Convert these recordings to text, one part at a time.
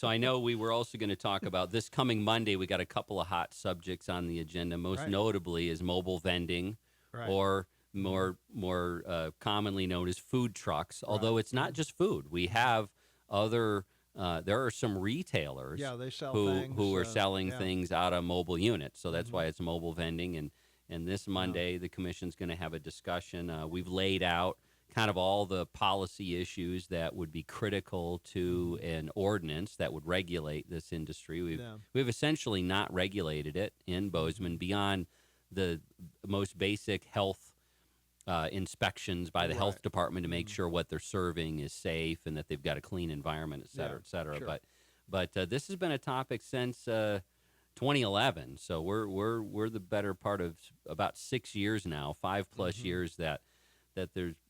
So I know we were also going to talk about this coming Monday. We got a couple of hot subjects on the agenda. Most notably is mobile vending, or more commonly known as food trucks. Although it's not just food. We have other. There are some retailers they sell who are selling things out of mobile units. So that's why it's mobile vending. And this Monday, the commission's going to have a discussion. We've laid out kind of all the policy issues that would be critical to an ordinance that would regulate this industry. We've essentially not regulated it in Bozeman beyond the most basic health inspections by the health department to make sure what they're serving is safe and that they've got a clean environment, et cetera, et cetera. Sure. But this has been a topic since 2011. So we're the better part of about 6 years now, 5+ years that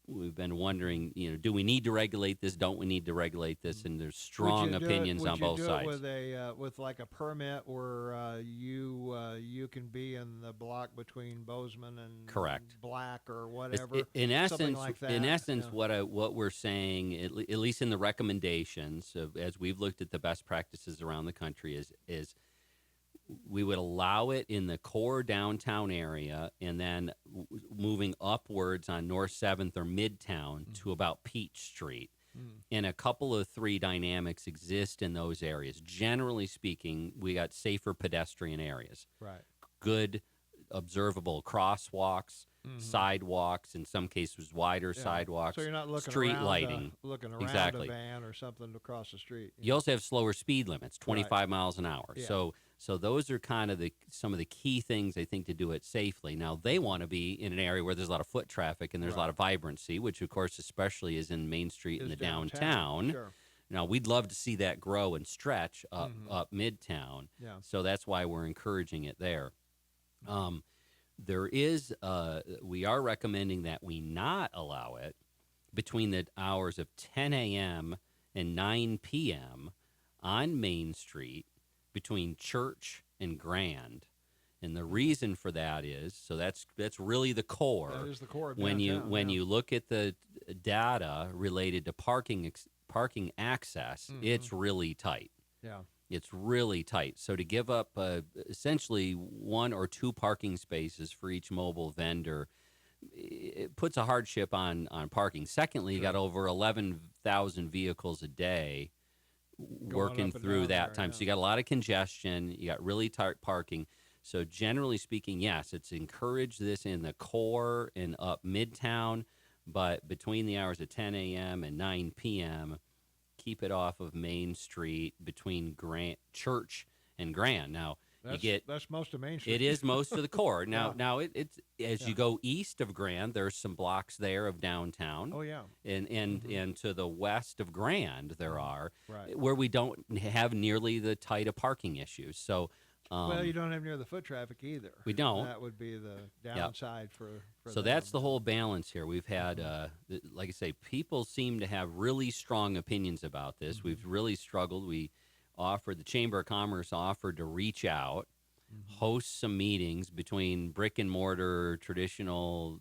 we've been wondering, do we need to regulate this? Don't we need to regulate this? And there's strong opinions on both sides. Would you do it with like a permit where you can be in the block between Bozeman and Black or whatever? In essence, something like that. What we're saying, at least in the recommendations, as we've looked at the best practices around the country, is we would allow it in the core downtown area, and then moving upwards on North 7th or Midtown to about Peach Street. And a couple of three dynamics exist in those areas. Generally speaking, we got safer pedestrian areas. Right. Good observable crosswalks, sidewalks, in some cases wider sidewalks, so you're not looking street around, lighting. Looking around exactly. a van or something across the street. You also have slower speed limits, 25 miles an hour. Yeah. So those are kind of some of the key things, I think, to do it safely. Now, they want to be in an area where there's a lot of foot traffic and there's a lot of vibrancy, which, of course, especially is in Main Street and the downtown. Sure. Now, we'd love to see that grow and stretch up Midtown. Yeah. So that's why we're encouraging it there. There is, we are recommending that we not allow it between the hours of 10 a.m. and 9 p.m. on Main Street between Church and Grand. And the reason for that is, so that's really the core. That is the core of downtown. When you look at the data related to parking access, it's really tight. Yeah. It's really tight. So to give up essentially 1 or 2 parking spaces for each mobile vendor, it puts a hardship on parking. Secondly, you got over 11,000 vehicles a day working through that time. So you got a lot of congestion. You got really tight parking. So generally speaking, yes, it's encouraged this in the core and up Midtown, but between the hours of 10 a.m. and 9 p.m., keep it off of Main Street between Church and Grand. Now, that's most of Main Street. It is most of the core. Now it's as you go east of Grand, there's some blocks there of downtown. Oh yeah. And to the west of Grand there are Right. where we don't have nearly the tight of parking issues. So well, you don't have near the foot traffic either. We don't. That would be the downside for so them. that's the whole balance here. We've had, like I say, people seem to have really strong opinions about this. We've really struggled. The Chamber of Commerce offered to reach out, host some meetings between brick and mortar traditional,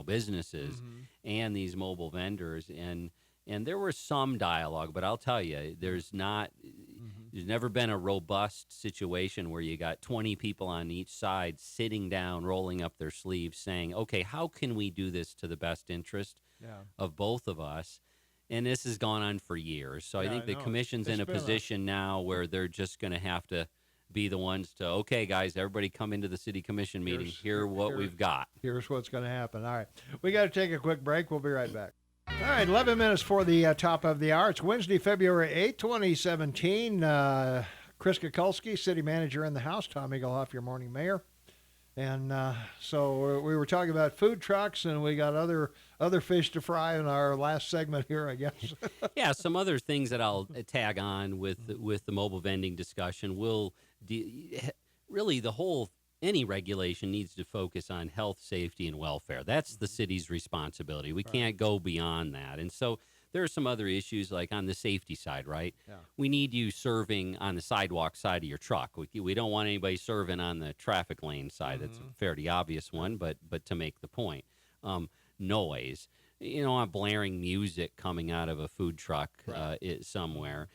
businesses and these mobile vendors, and there was some dialogue. But I'll tell you, there's never been a robust situation where you got 20 people on each side sitting down, rolling up their sleeves, saying, "Okay, how can we do this to the best interest of both of us?" And this has gone on for years. So I think the commission's in a position now where they're just going to have to be the ones to, okay, guys, everybody come into the city commission meeting. Here's what we've got. Here's what's going to happen. All right. We got to take a quick break. We'll be right back. All right, 11 minutes for the top of the hour. It's Wednesday, February 8th, 2017. Chris Kukulski, city manager in the house. Tom Egelhoff, your morning mayor. And so we were talking about food trucks, and we got other fish to fry in our last segment here, I guess. Yeah, some other things that I'll tag on with the mobile vending discussion. Really, any regulation needs to focus on health, safety, and welfare. That's the city's responsibility. We can't go beyond that. And so there are some other issues, like on the safety side, right? Yeah. We need you serving on the sidewalk side of your truck. We don't want anybody serving on the traffic lane side. That's a fairly obvious one, but to make the point. Noise. you don't want blaring music coming out of a food truck somewhere,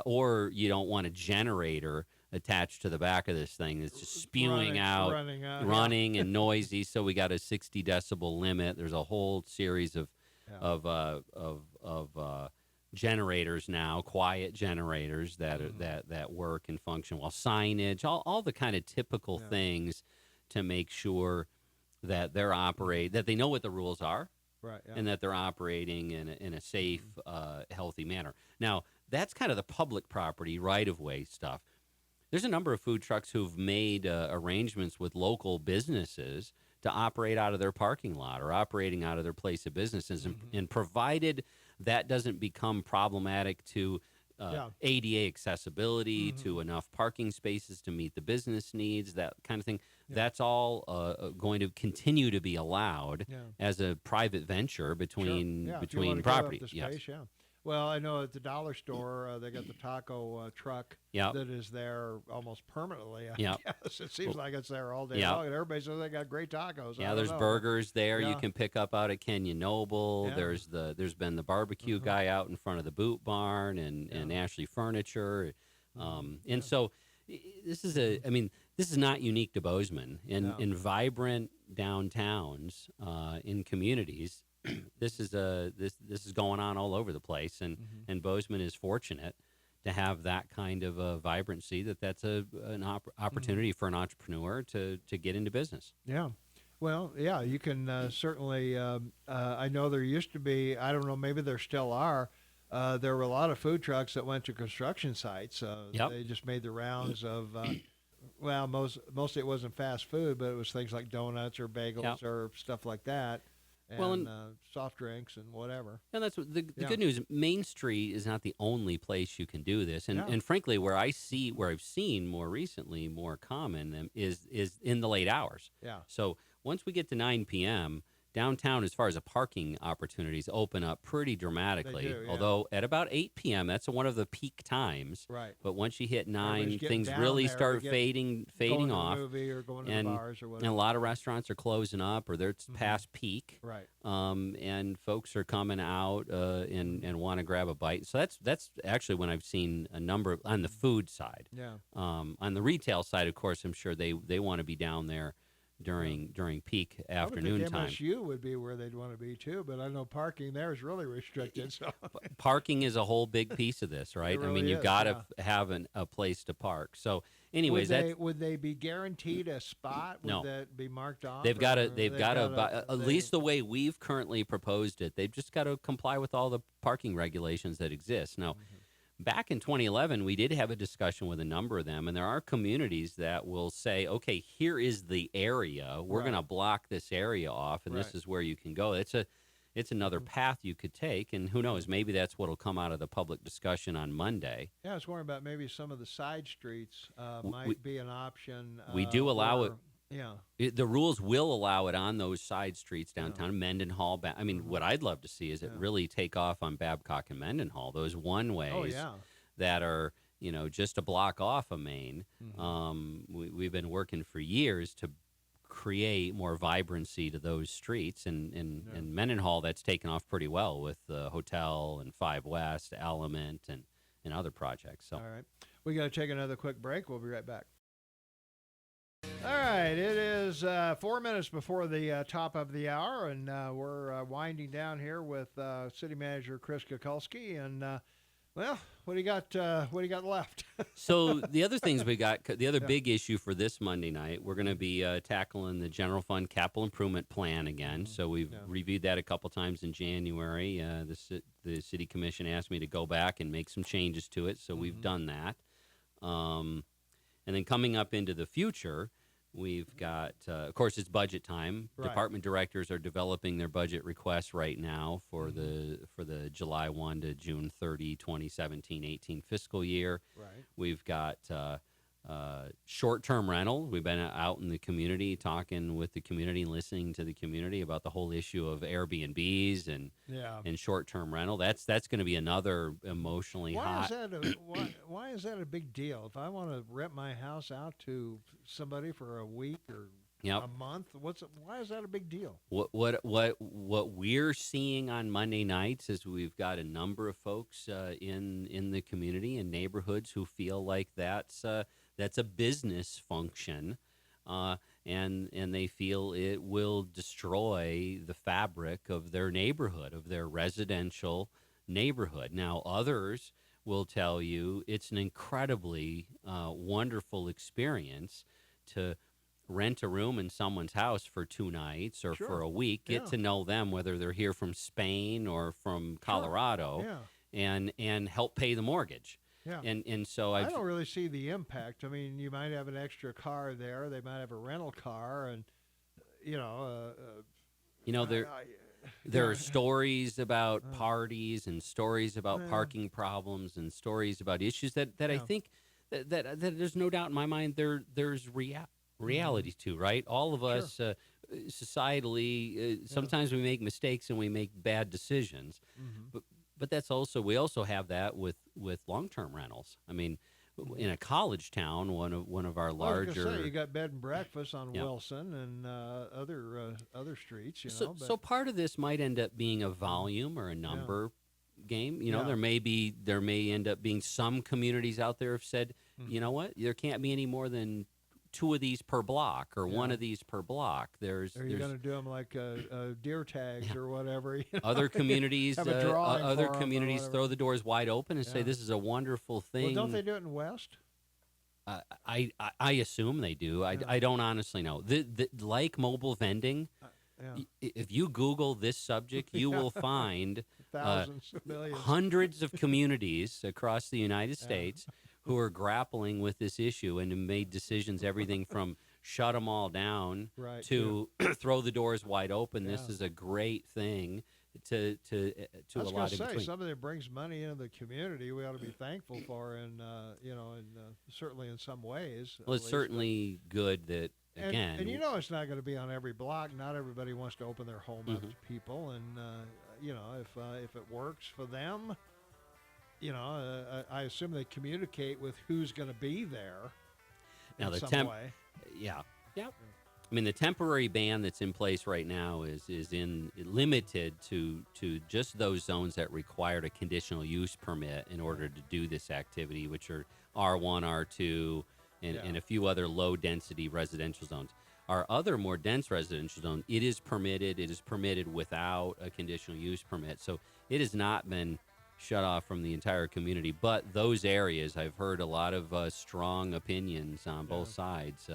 or you don't want a generator attached to the back of this thing that's just spewing out, running and noisy. So we got a 60 decibel limit. There's a whole series of generators now, quiet generators that work and function, while signage, all the kind of typical things to make sure that that they know what the rules are, and that they're operating in a safe, healthy manner. Now, that's kind of the public property right-of-way stuff. There's a number of food trucks who've made arrangements with local businesses to operate out of their parking lot or operating out of their place of businesses, and provided that doesn't become problematic to ADA accessibility, to enough parking spaces to meet the business needs, that kind of thing. That's all going to continue to be allowed as a private venture between property. Space, Well, I know at the dollar store, they got the taco truck that is there almost permanently. I guess it seems like it's there all day long, and everybody says they got great tacos. Yeah, there's burgers there you can pick up out at Kenyon Noble. There's been the barbecue guy out in front of the Boot Barn and Ashley Furniture, and so this is not unique to Bozeman. In vibrant downtowns, in communities. This is going on all over the place, and Bozeman is fortunate to have that kind of a vibrancy. That's an opportunity for an entrepreneur to get into business. Yeah. Well, you can certainly. I know there used to be. I don't know. Maybe there still are. There were a lot of food trucks that went to construction sites. They just made the rounds of. Mostly it wasn't fast food, but it was things like donuts or bagels or stuff like that. And soft drinks and whatever. And that's what the good news. Main Street is not the only place you can do this, and frankly, where I've seen more recently more common is in the late hours. Yeah. So once we get to 9 p.m. downtown, as far as the parking opportunities, open up pretty dramatically. They do, although at about 8 p.m., that's one of the peak times. Right. But once you hit 9, things really start fading off. To the movie or going to the bars or whatever. And a lot of restaurants are closing up, or they're past peak. Right. And folks are coming out and want to grab a bite. So that's actually when I've seen a number on the food side. Yeah. On the retail side, of course, I'm sure they want to be down there during peak afternoon time. MSU would be where they'd want to be too, but I know parking there is really restricted. So parking is a whole big piece of this, right? Really I mean, you've got to have a place to park. So, anyways, would they be guaranteed a spot? Would that be marked off? They've got to at least the way we've currently proposed it. They've just got to comply with all the parking regulations that exist now. Back in 2011, we did have a discussion with a number of them, and there are communities that will say, okay, here is the area. We're going to block this area off, and this is where you can go. It's another path you could take, and who knows, maybe that's what will come out of the public discussion on Monday. Yeah, I was wondering about maybe some of the side streets might be an option. We do allow it. Yeah. The rules will allow it on those side streets downtown, Mendenhall. I mean, what I'd love to see is it really take off on Babcock and Mendenhall, those one-ways that are, just a block off of Main. We've been working for years to create more vibrancy to those streets. And in Mendenhall, that's taken off pretty well with the hotel and 5 West, Element, and other projects. So. All right. We got to take another quick break. We'll be right back. All right, it is 4 minutes before the top of the hour, and we're winding down here with City Manager Chris Kukulski. And what do you got left? So the other things we got, the other big issue for this Monday night, we're going to be tackling the general fund capital improvement plan again. So we've reviewed that a couple times in January. The city commission asked me to go back and make some changes to it, so we've done that. And then coming up into the future, we've got, of course, it's budget time. Right. Department directors are developing their budget requests right now for the July 1 to June 30, 2017-18 fiscal year. Right. We've got short-term rental. We've been out in the community talking with the community and listening to the community about the whole issue of Airbnbs and short-term rental. That's going to be another emotionally hot. Why is that a big deal? If I want to rent my house out to somebody for a week or Yep. a month. Why is that a big deal? What we're seeing on Monday nights is we've got a number of folks in the community and neighborhoods who feel like that's a business function, and they feel it will destroy the fabric of their neighborhood, of their residential neighborhood. Now, others will tell you it's an incredibly wonderful experience to rent a room in someone's house for 2 nights or Sure. for a week, get Yeah. to know them, whether they're here from Spain or from Colorado, Yeah. and help pay the mortgage. Yeah. And so I don't really see the impact. I mean, you might have an extra car there. They might have a rental car, and there there are stories about parties and stories about Yeah. parking problems and stories about issues that I Yeah. think that there's no doubt in my mind there's reality to, right? All of us societally, sometimes we make mistakes and we make bad decisions, but that's also, we also have that with long-term rentals. I mean, in a college town, one of our I was larger. gonna say, you got bed and breakfast on Yeah. Wilson and other streets. So but, part of this might end up being a volume or a number game. Yeah. There may end up being some communities out there have said, you know what, there can't be any more than 2 of these per block or 1 of these per block. Are you going to do them like deer tags or whatever? Other communities, Have a drawing other for 'em or communities whatever. throw the doors wide open and say Yeah. this is a wonderful thing. Well, don't they do it in West? I assume they do. I don't honestly know. Like mobile vending, Yeah. if you Google this subject, you will find Thousands, millions. hundreds of communities across the United States who are grappling with this issue and have made decisions, everything from shut them all down Right, to throw the doors wide open. This Yeah. is a great thing to I a was lot going in to say, between. something that brings money into the community, we ought to be thankful for, and certainly in some ways. Well, at it's least. certainly good that, again, And it's not going to be on every block. Not everybody wants to open their home up to people, and if it works for them, I assume they communicate with who's going to be there. Now in the some way. Yeah. I mean, the temporary ban that's in place right now is limited to just those zones that required a conditional use permit in order to do this activity, which are R1, R2, and a few other low density residential zones. Our other more dense residential zone, it is permitted without a conditional use permit. So it has not been shut off from the entire community. But those areas, I've heard a lot of strong opinions on both sides.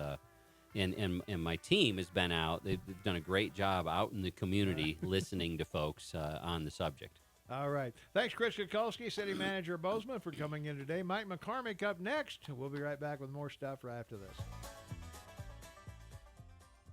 And my team has been out. They've done a great job out in the community listening to folks on the subject. All right. Thanks, Chris Kukulski, City Manager of Bozeman, for coming in today. Mike McCormick up next. We'll be right back with more stuff right after this.